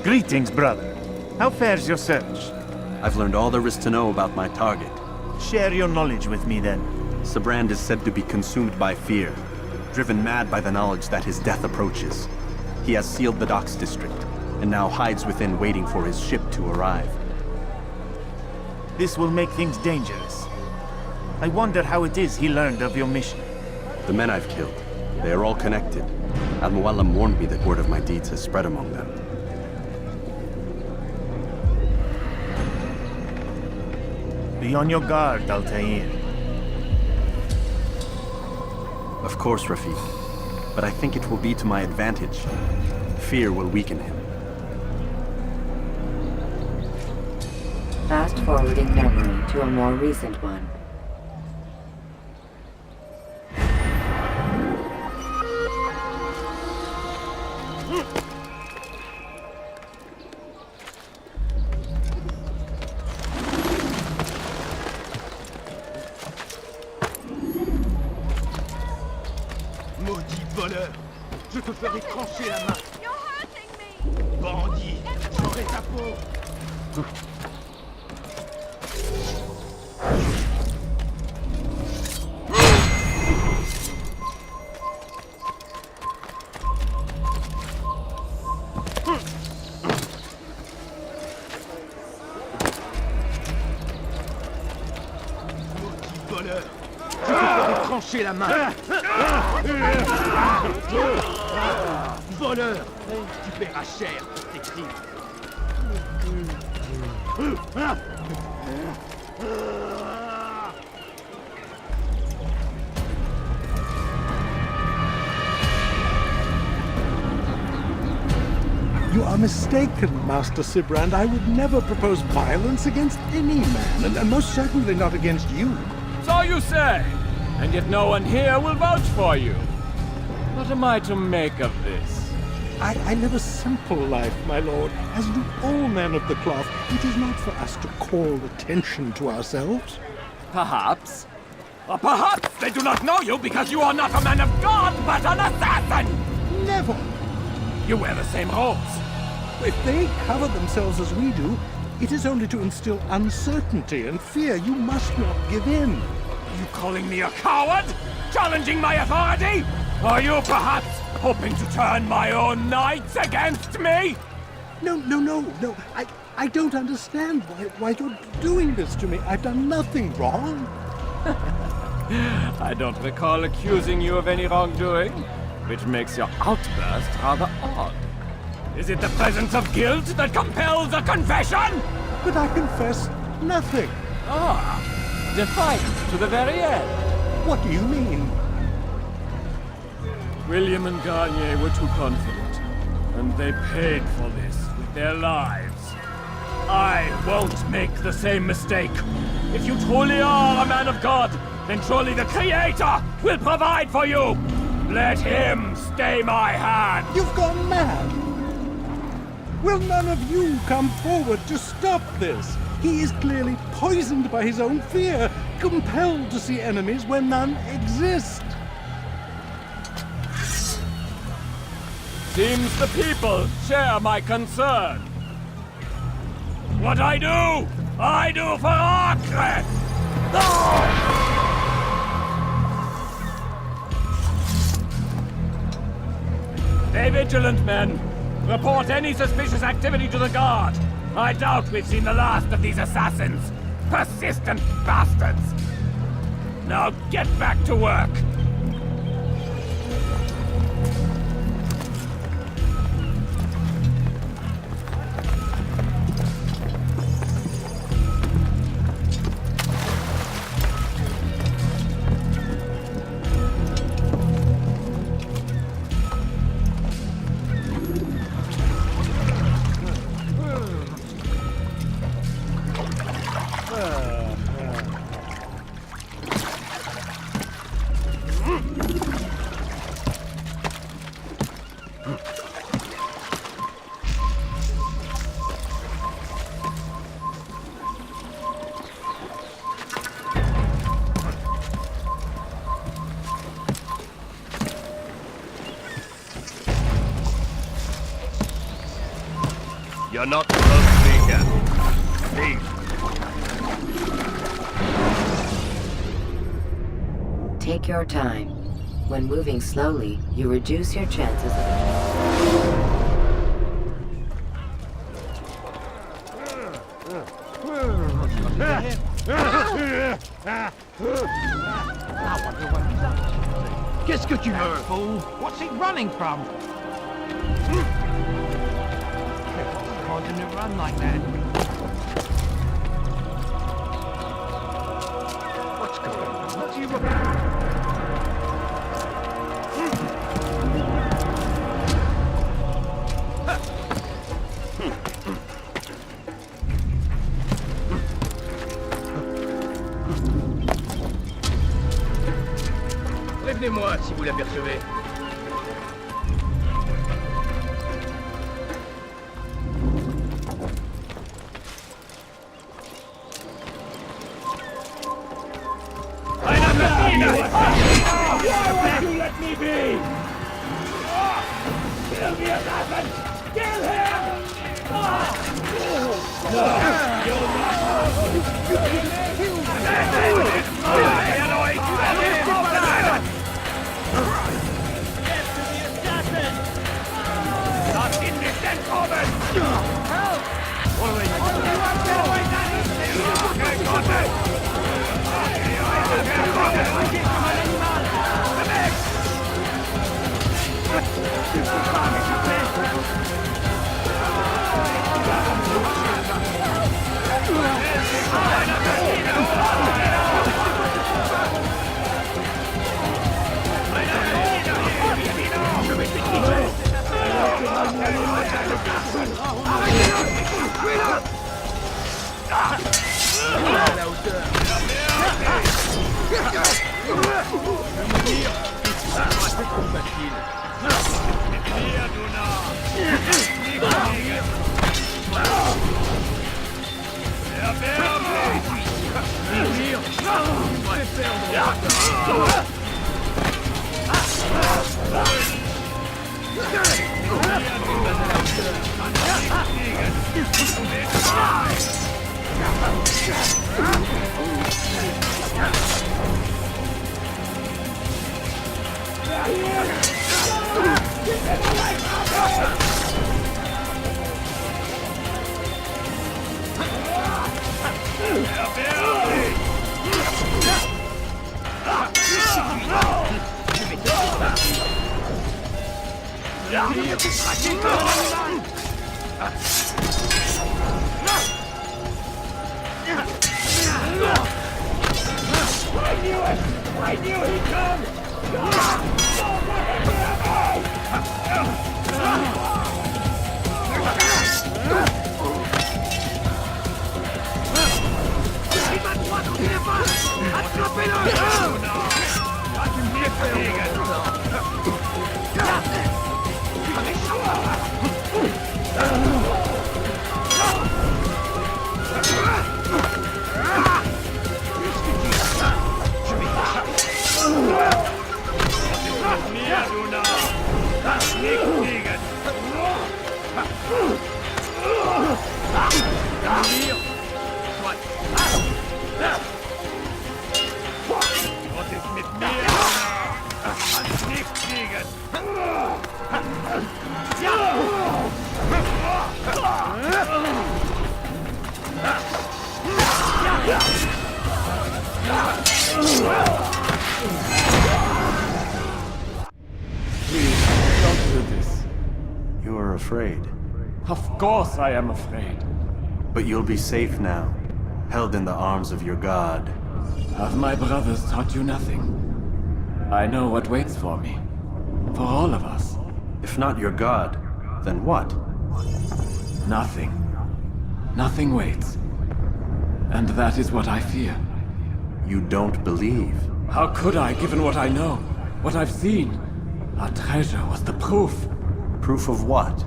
Greetings, brother. How fares your search? I've learned all there is to know about my target. Share your knowledge with me, then. Sibrand is said to be consumed by fear, driven mad by the knowledge that his death approaches. He has sealed the docks district, and now hides within waiting for his ship to arrive. This will make things dangerous. I wonder how it is he learned of your mission. The men I've killed, they are all connected. Al-Mualim warned me that word of my deeds has spread among them. Be on your guard, Altaïr. Of course, Rafiq. But I think it will be to my advantage. Fear will weaken him. Fast-forwarding memory to a more recent one. Maudit voleur! Je te ferai trancher la main! Bandit! J'aurai ta peau! Maudit voleur! Je te ferai trancher la main! Voleur! Tu paieras cher pour tes crimes! You are mistaken, Master Sibrand. I would never propose violence against any man, and most certainly not against you. So you say, and yet no one here will vouch for you. What am I to make of this? I live a simple life, my lord, as do all men of the cloth. It is not for us to call attention to ourselves. Perhaps. Or perhaps they do not know you because you are not a man of God, but an assassin! Never! You wear the same robes. If they cover themselves as we do, it is only to instill uncertainty and fear. You must not give in. Are you calling me a coward? Challenging my authority? Are you perhaps hoping to turn my own knights against me? No. I don't understand why you're doing this to me. I've done nothing wrong. I don't recall accusing you of any wrongdoing, which makes your outburst rather odd. Is it the presence of guilt that compels a confession? But I confess nothing. Ah, defiant to the very end. What do you mean? William and Garnier were too confident, and they paid for this with their lives. I won't make the same mistake. If you truly are a man of God, then surely the Creator will provide for you. Let him stay my hand. You've gone mad. Will none of you come forward to stop this? He is clearly poisoned by his own fear, compelled to see enemies where none exist. Seems the people share my concern. What I do for Arkret! Stay vigilant, men. Report any suspicious activity to the guard. I doubt we've seen the last of these assassins. Persistent bastards. Now get back to work. You're not supposed to be here. Leave. Take your time. When moving slowly, you reduce your chances of... Qu'est-ce que tu veux? Fool! What's he running from? Why didn't it run like that? What's going on? What's he Prévenez-moi si vous l'apercevez. Of course I am afraid. But you'll be safe now, held in the arms of your god. Have my brothers taught you nothing? I know what waits for me. For all of us. If not your god, then what? Nothing. Nothing waits. And that is what I fear. You don't believe? How could I, given what I know? What I've seen? Our treasure was the proof. Proof of what?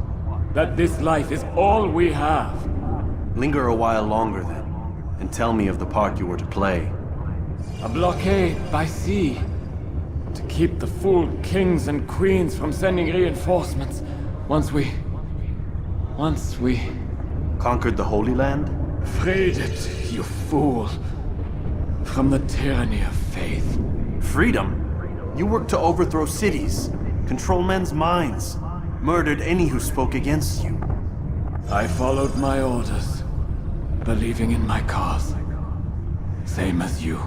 That this life is all we have. Linger a while longer then, and tell me of the part you were to play. A blockade by sea. To keep the fool kings and queens from sending reinforcements. Once we Conquered the Holy Land? Freed it, you fool. From the tyranny of faith. Freedom? You worked to overthrow cities, control men's minds, murdered any who spoke against you. I followed my orders, believing in my cause. Same as you.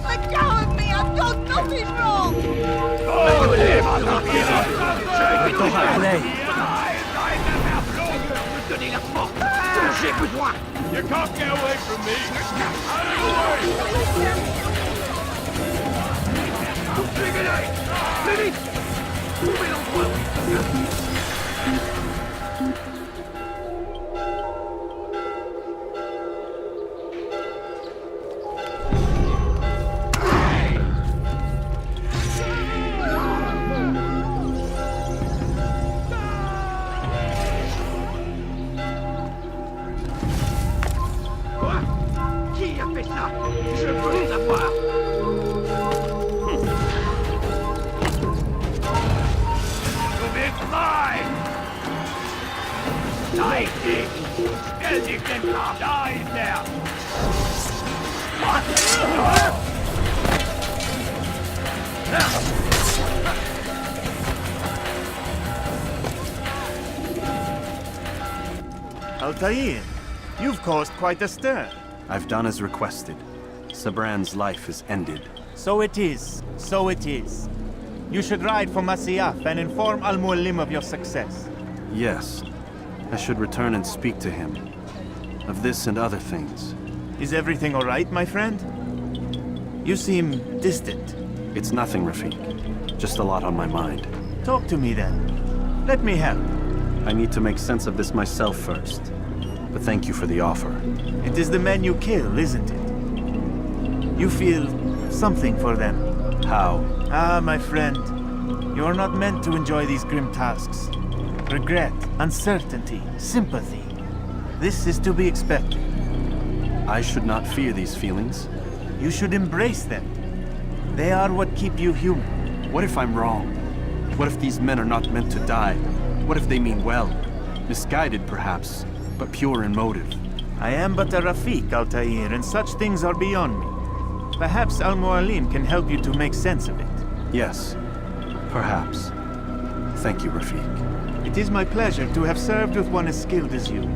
Let go of me! I've done nothing wrong! You can't get away from me! Out of the Qui a fait ça? Je veux le savoir! It's mine! Die, Stell dich dem Kampf! Da ist er! Altaïr, you've caused quite a stir. I've done as requested. Sibrand's life is ended. So it is. So it is. You should ride for Masyaf and inform Al-Mualim of your success. Yes. I should return and speak to him. Of this and other things. Is everything all right, my friend? You seem distant. It's nothing, Rafik. Just a lot on my mind. Talk to me then. Let me help. I need to make sense of this myself first. But thank you for the offer. It is the men you kill, isn't it? You feel something for them. How? Ah, my friend. You are not meant to enjoy these grim tasks. Regret, uncertainty, sympathy. This is to be expected. I should not fear these feelings. You should embrace them. They are what keep you human. What if I'm wrong? What if these men are not meant to die? What if they mean well? Misguided, perhaps, but pure in motive. I am but a Rafik, Altaïr, and such things are beyond me. Perhaps Al-Mualim can help you to make sense of it. Yes, perhaps. Thank you, Rafik. It is my pleasure to have served with one as skilled as you.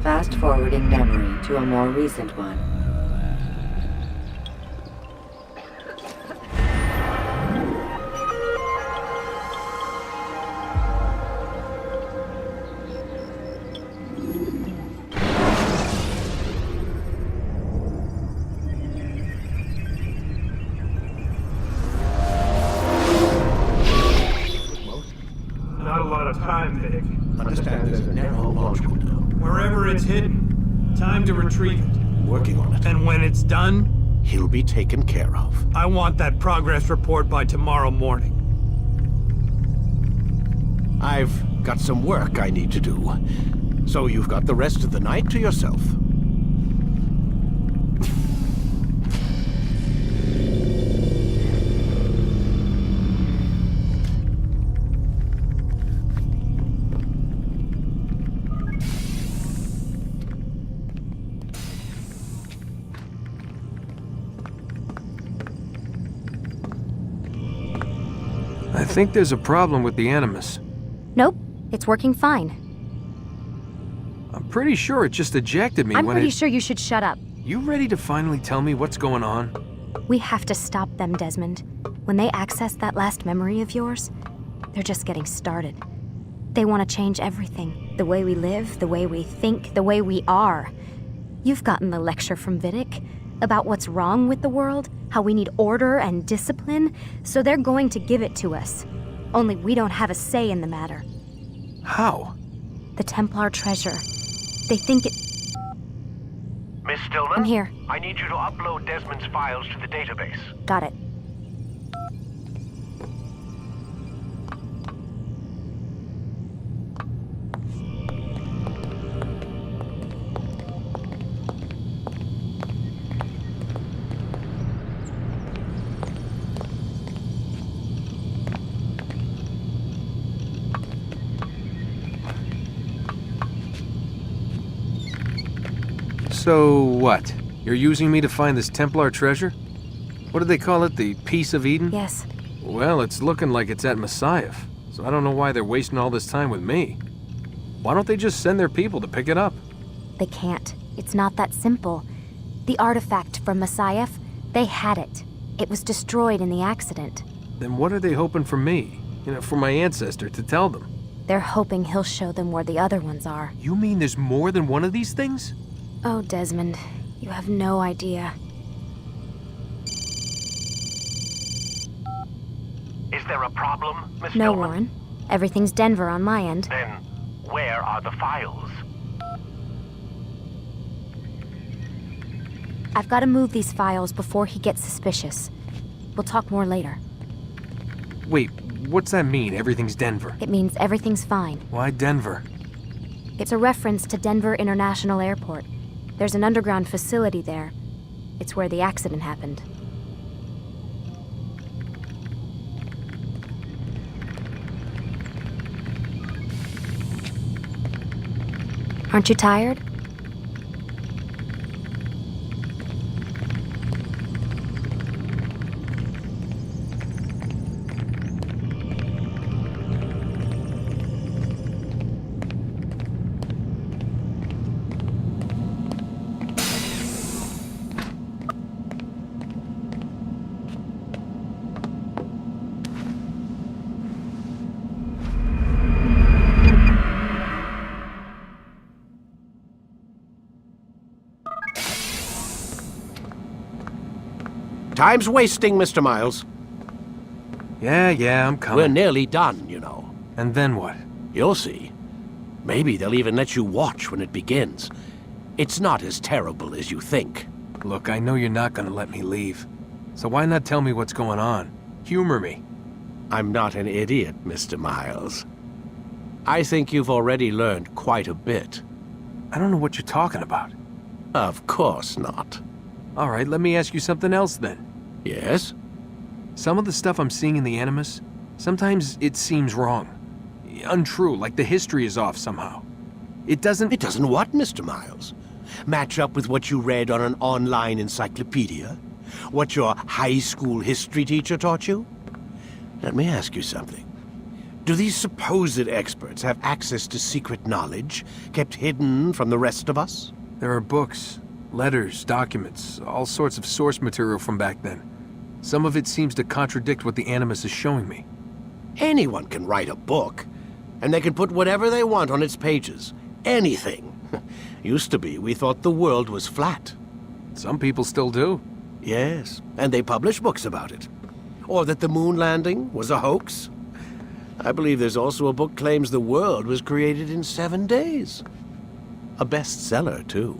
Fast-forwarding memory to a more recent one. Not a lot of time, Vic. Understand there's a narrow launch window. Wherever it's hidden, time to retrieve it. Working on it. And when it's done, He'll be taken care of. I want that progress report by tomorrow morning. I've got some work I need to do. So you've got the rest of the night to yourself. I think there's a problem with the Animus. Nope, it's working fine. I'm pretty sure it just ejected me I'm when pretty sure you should shut up. You ready to finally tell me what's going on? We have to stop them, Desmond. When they access that last memory of yours, they're just getting started. They want to change everything. The way we live, the way we think, the way we are. You've gotten the lecture from Vidic about what's wrong with the world, how we need order and discipline, so they're going to give it to us. Only we don't have a say in the matter. How? The Templar treasure. They think it... Miss Stillman? I'm here. I need you to upload Desmond's files to the database. Got it. So what? You're using me to find this Templar treasure? What did they call it? The Piece of Eden? Yes. Well, it's looking like it's at Messiah, so I don't know why they're wasting all this time with me. Why don't they just send their people to pick it up? They can't. It's not that simple. The artifact from Messiah, they had it. It was destroyed in the accident. Then what are they hoping for me? For my ancestor to tell them? They're hoping he'll show them where the other ones are. You mean there's more than one of these things? Oh, Desmond, you have no idea. Is there a problem, Miss No, Stillman? Warren. Everything's Denver on my end. Then, where are the files? I've got to move these files before he gets suspicious. We'll talk more later. Wait, what's that mean, everything's Denver? It means everything's fine. Why Denver? It's a reference to Denver International Airport. There's an underground facility there. It's where the accident happened. Aren't you tired? Time's wasting, Mr. Miles. Yeah, I'm coming. We're nearly done, you know. And then what? You'll see. Maybe they'll even let you watch when it begins. It's not as terrible as you think. Look, I know you're not gonna let me leave. So why not tell me what's going on? Humor me. I'm not an idiot, Mr. Miles. I think you've already learned quite a bit. I don't know what you're talking about. Of course not. All right, let me ask you something else then. Yes? Some of the stuff I'm seeing in the Animus, sometimes it seems wrong. Untrue, like the history is off somehow. It doesn't... It doesn't what, Mr. Miles? Match up with what you read on an online encyclopedia? What your high school history teacher taught you? Let me ask you something. Do these supposed experts have access to secret knowledge kept hidden from the rest of us? There are books, letters, documents, all sorts of source material from back then. Some of it seems to contradict what the Animus is showing me. Anyone can write a book, and they can put whatever they want on its pages. Anything. Used to be, we thought the world was flat. Some people still do. Yes, and they publish books about it. Or that the moon landing was a hoax. I believe there's also a book claims the world was created in 7 days. A bestseller, too.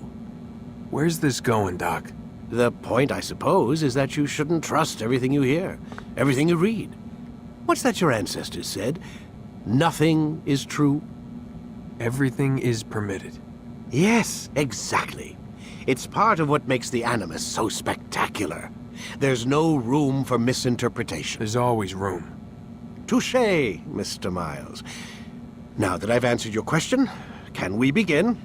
Where's this going, Doc? The point, I suppose, is that you shouldn't trust everything you hear, everything you read. What's that your ancestors said? Nothing is true? Everything is permitted. Yes, exactly. It's part of what makes the Animus so spectacular. There's no room for misinterpretation. There's always room. Touché, Mr. Miles. Now that I've answered your question, can we begin?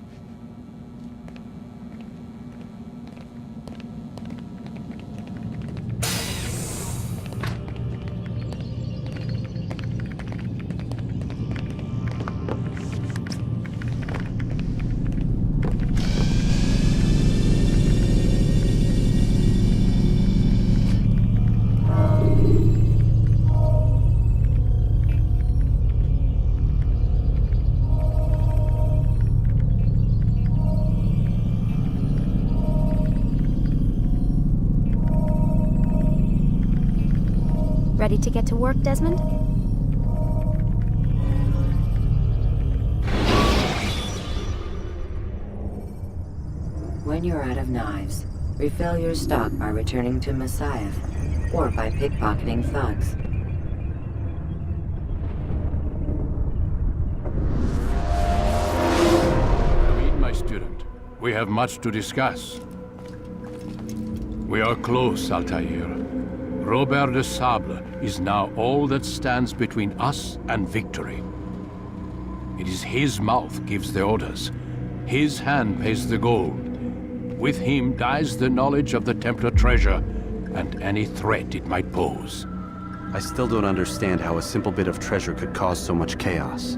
Ready to get to work, Desmond? When you're out of knives, refill your stock by returning to Messiah, or by pickpocketing thugs. Come in, my student. We have much to discuss. We are close, Altaïr. Robert de Sable is now all that stands between us and victory. It is his mouth gives the orders. His hand pays the gold. With him dies the knowledge of the Templar treasure and any threat it might pose. I still don't understand how a simple bit of treasure could cause so much chaos.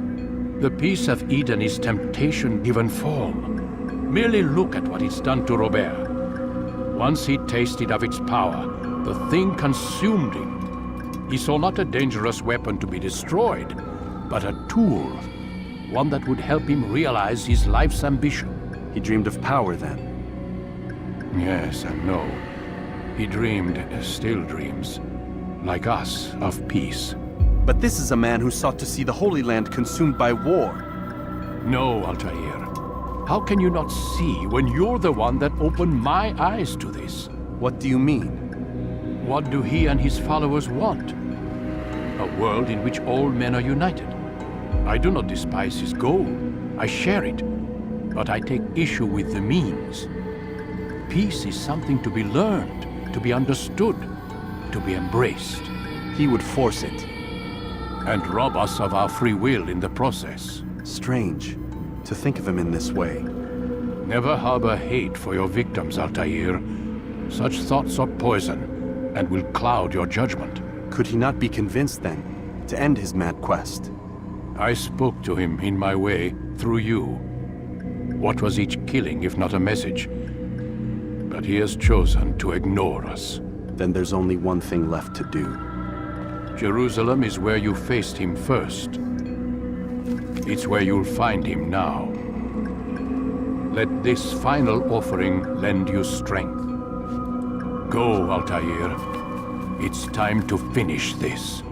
The Peace of Eden is temptation given form. Merely look at what it's done to Robert. Once he tasted of its power, the thing consumed him. He saw not a dangerous weapon to be destroyed, but a tool. One that would help him realize his life's ambition. He dreamed of power then? Yes and no. He dreamed, still dreams, like us, of peace. But this is a man who sought to see the Holy Land consumed by war. No, Altaïr. How can you not see when you're the one that opened my eyes to this? What do you mean? What do he and his followers want? A world in which all men are united. I do not despise his goal. I share it. But I take issue with the means. Peace is something to be learned, to be understood, to be embraced. He would force it. And rob us of our free will in the process. Strange, to think of him in this way. Never harbor hate for your victims, Altaïr. Such thoughts are poison, and will cloud your judgment. Could he not be convinced, then, to end his mad quest? I spoke to him in my way, through you. What was each killing, if not a message? But he has chosen to ignore us. Then there's only one thing left to do. Jerusalem is where you faced him first. It's where you'll find him now. Let this final offering lend you strength. Go, Altaïr. It's time to finish this.